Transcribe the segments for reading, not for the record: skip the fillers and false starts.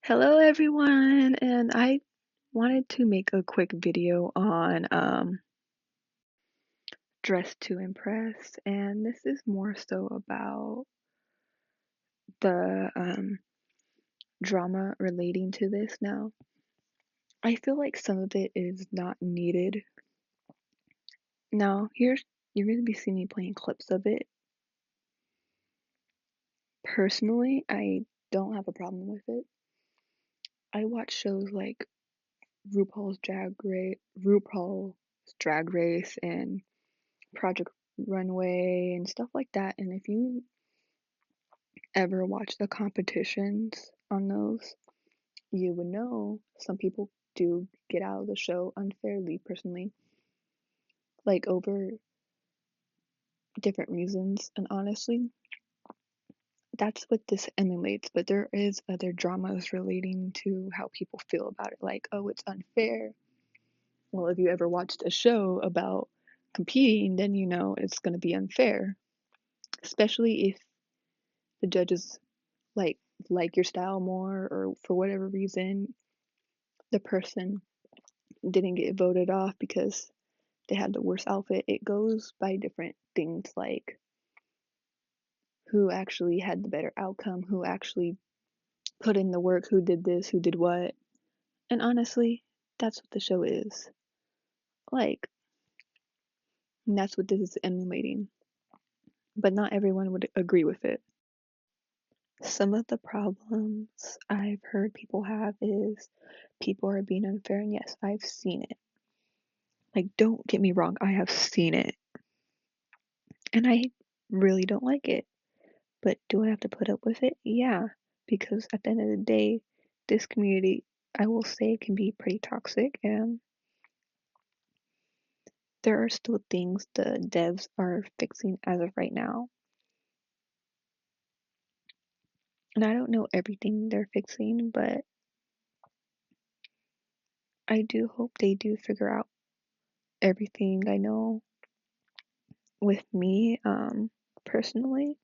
Hello everyone, and I wanted to make a quick video on Dress to Impress, and this is more so about the drama relating to this now. I feel like some of it is not needed. Now, you're gonna be seeing me playing clips of it. Personally, I don't have a problem with it. I watch shows like RuPaul's Drag Race and Project Runway and stuff like that. And if you ever watch the competitions on those, you would know some people do get out of the show unfairly, personally, like over different reasons. And honestly, that's what this emulates. But there is other dramas relating to how people feel about it, like, oh, it's unfair. Well, if you ever watched a show about competing, then you know it's going to be unfair, especially if the judges like like your style more, or for whatever reason the person didn't get voted off because they had the worst outfit. It goes by different things, like who actually had the better outcome, who actually put in the work, who did this, who did what. And honestly, that's what the show is like, and that's what this is emulating, but not everyone would agree with it. Some of the problems I've heard people have is people are being unfair, and yes, I've seen it. Like, don't get me wrong, I have seen it. And I really don't like it. But do I have to put up with it? Yeah. Because at the end of the day, this community, I will say, can be pretty toxic, and there are still things the devs are fixing as of right now. And I don't know everything they're fixing, but I do hope they do figure out everything. I know with me, personally,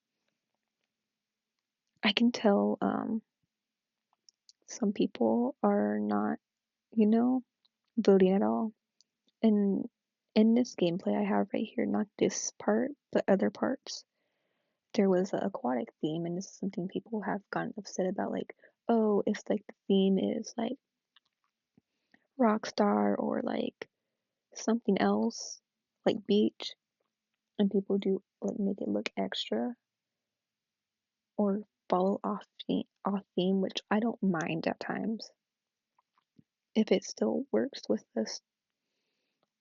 I can tell some people are not, you know, voting at all. And in this gameplay I have right here, not this part, but other parts, there was an aquatic theme, and this is something people have gotten upset about. Like, oh, if like the theme is like Rockstar or like something else, like beach, and people do like make it look extra or follow off theme, which I don't mind at times if it still works with this,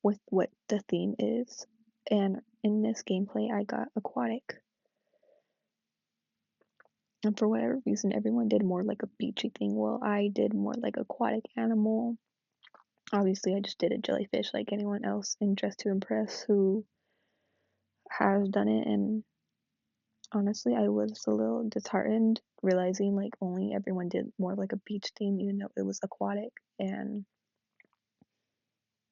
with what the theme is. And in this gameplay I got aquatic, and for whatever reason everyone did more like a beachy thing. Well, I did more like aquatic animal. Obviously I just did a jellyfish like anyone else in Dress to Impress who has done it. And honestly, I was a little disheartened realizing like only everyone did more like a beach theme, even though it was aquatic, and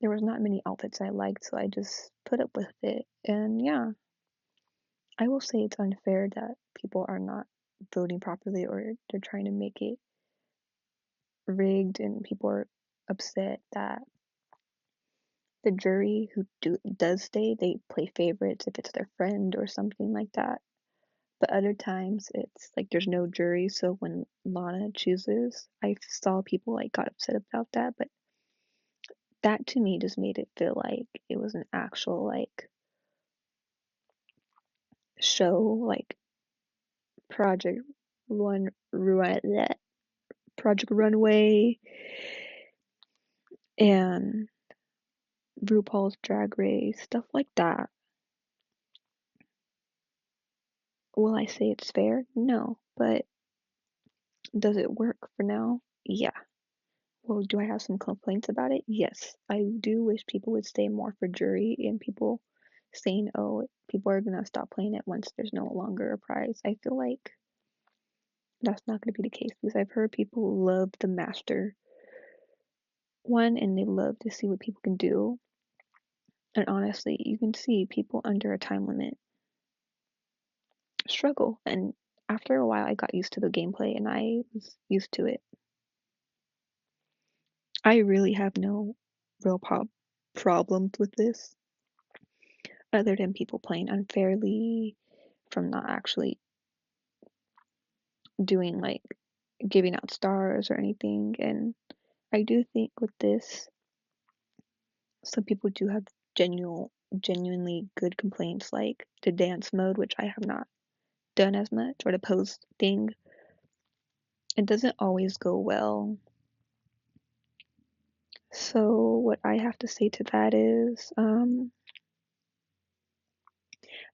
there was not many outfits I liked, so I just put up with it. And yeah, I will say it's unfair that people are not voting properly, or they're trying to make it rigged, and people are upset that the jury who does stay, they play favorites if it's their friend or something like that. But other times it's like there's no jury, so when Lana chooses, I saw people like got upset about that. But that to me just made it feel like it was an actual like show, like Project Project Runway and RuPaul's Drag Race, stuff like that. Will I say it's fair? No. But does it work for now? Yeah. Well, do I have some complaints about it? Yes. I do wish people would stay more for jury, and people saying, oh, people are gonna stop playing it once there's no longer a prize. I feel like that's not gonna be the case, because I've heard people love the master one and they love to see what people can do. And honestly, you can see people under a time limit struggle. And after a while, I got used to the gameplay and I was used to it. I really have no real problems with this, other than people playing unfairly, from not actually doing like giving out stars or anything. And I do think with this, some people do have genuinely good complaints, like the dance mode, which I have not done as much, or the pose thing. It doesn't always go well. So what I have to say to that is,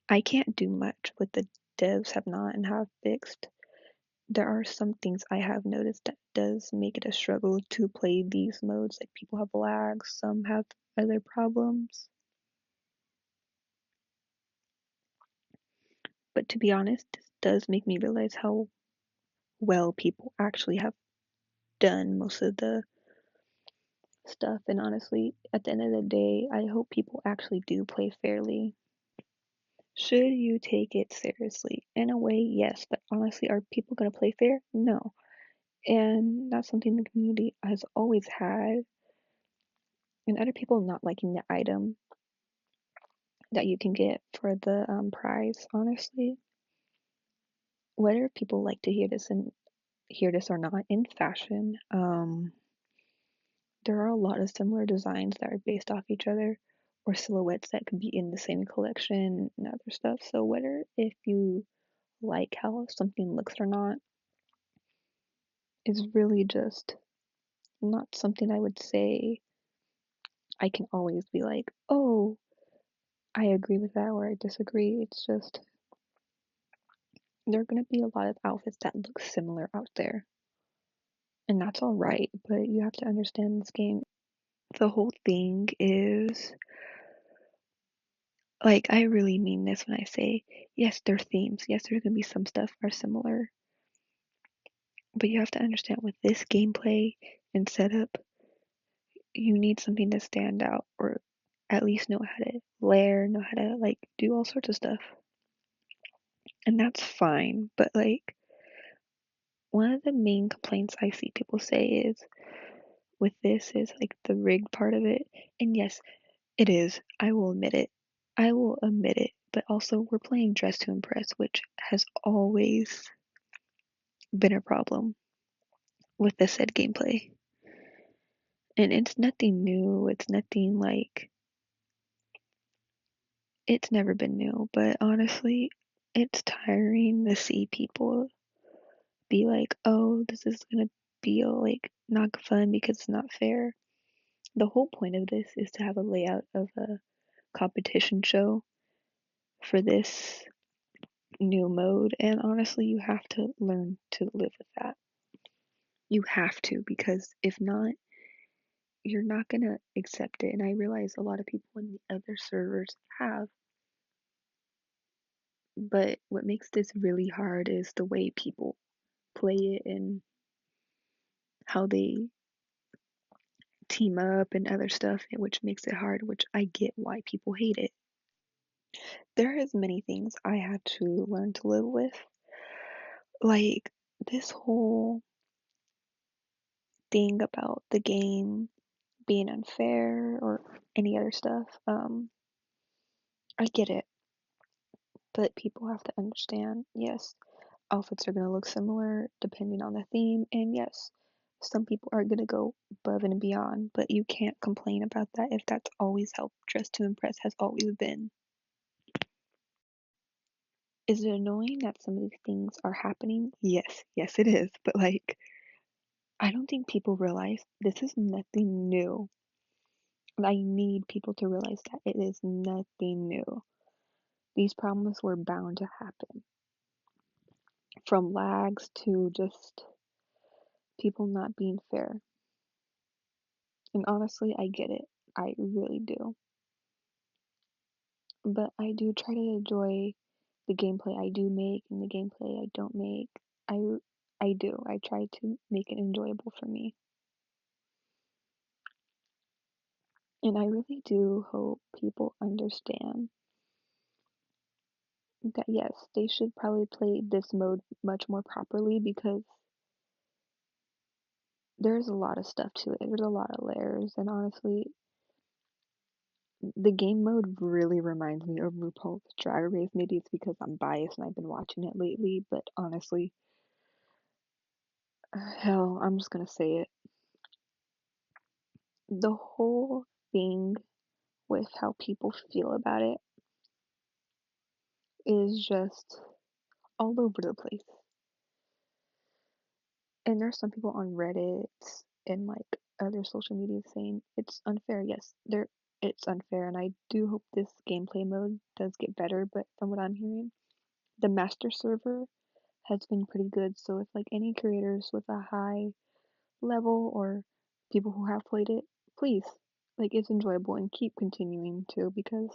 I can't do much with the devs have not and have fixed. There are some things I have noticed that does make it a struggle to play these modes. Like people have lag, some have other problems. But to be honest, this does make me realize how well people actually have done most of the stuff. And honestly, at the end of the day, I hope people actually do play fairly. Should you take it seriously? In a way, yes, but honestly, are people going to play fair? No. And that's something the community has always had. And other people not liking the item that you can get for the prize, honestly. Whether people like to hear this or not, in fashion, there are a lot of similar designs that are based off each other, or silhouettes that could be in the same collection and other stuff. So whether if you like how something looks or not is really just not something I would say I can always be like, oh, I agree with that or I disagree. It's just there are going to be a lot of outfits that look similar out there. And that's all right, but you have to understand this game. The whole thing is like, I really mean this when I say, yes, there are themes. Yes, there's going to be some stuff are similar. But you have to understand with this gameplay and setup, you need something to stand out or at least know how to layer, know how to like do all sorts of stuff. And that's fine. But like, one of the main complaints I see people say is with this is like the rig part of it. And yes, it is. I will admit it. I will admit it. But also, we're playing Dress to Impress, which has always been a problem with the said gameplay. And it's nothing new. It's nothing like. It's never been new. But honestly, it's tiring to see people be like, oh, this is gonna be like not fun because it's not fair. The whole point of this is to have a layout of a competition show for this new mode, and honestly, you have to learn to live with that. You have to, because if not, you're not gonna accept it. And I realize a lot of people in the other servers have, but what makes this really hard is the way people play it and how they team up and other stuff, which makes it hard, which I get why people hate it. There is many things I had to learn to live with, like this whole thing about the game being unfair or any other stuff. I get it, but people have to understand, yes, outfits are going to look similar depending on the theme, and yes, some people are going to go above and beyond, but you can't complain about that if that's always how Dress to Impress has always been. Is it annoying that some of these things are happening? Yes, yes, it is, but like, I don't think people realize this is nothing new. I need people to realize that it is nothing new. These problems were bound to happen. From lags to just people not being fair. And honestly, I get it. I really do. But I do try to enjoy the gameplay I do make and the gameplay I don't make. I I do. I try to make it enjoyable for me. And I really do hope people understand that yes, they should probably play this mode much more properly because there's a lot of stuff to it. There's a lot of layers, and honestly, the game mode really reminds me of RuPaul's Drag Race. Maybe it's because I'm biased and I've been watching it lately, but honestly, hell, I'm just gonna say it. The whole thing with how people feel about it is just all over the place. And there's some people on Reddit and like other social media saying it's unfair. Yes, it's unfair, and I do hope this gameplay mode does get better, but from what I'm hearing, the master server has been pretty good. So if like any creators with a high level or people who have played it, please, like it's enjoyable and keep continuing to, because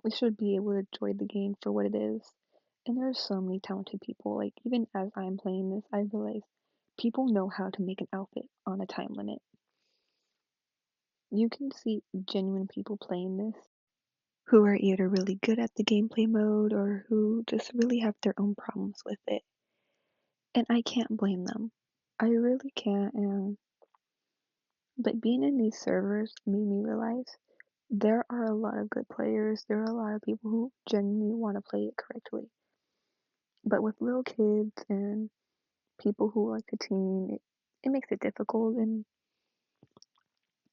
we should be able to enjoy the game for what it is. And there's so many talented people. Like even as I'm playing this, I realize people know how to make an outfit on a time limit. You can see genuine people playing this who are either really good at the gameplay mode or who just really have their own problems with it. And I can't blame them. I really can't. And but being in these servers made me realize there are a lot of good players. There are a lot of people who genuinely want to play it correctly. But with little kids and people who like to team, it makes it difficult, and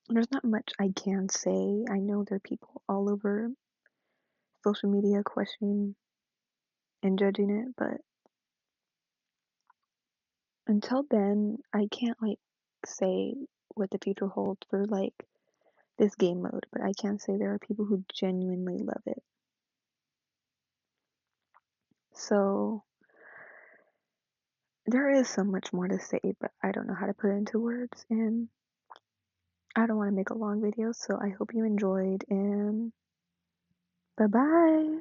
there's not much I can say. I know there are people all over social media questioning and judging it, but until then, I can't like say what the future holds for like this game mode, but I can say there are people who genuinely love it. So there is so much more to say, but I don't know how to put it into words, and I don't want to make a long video, so I hope you enjoyed, and bye bye.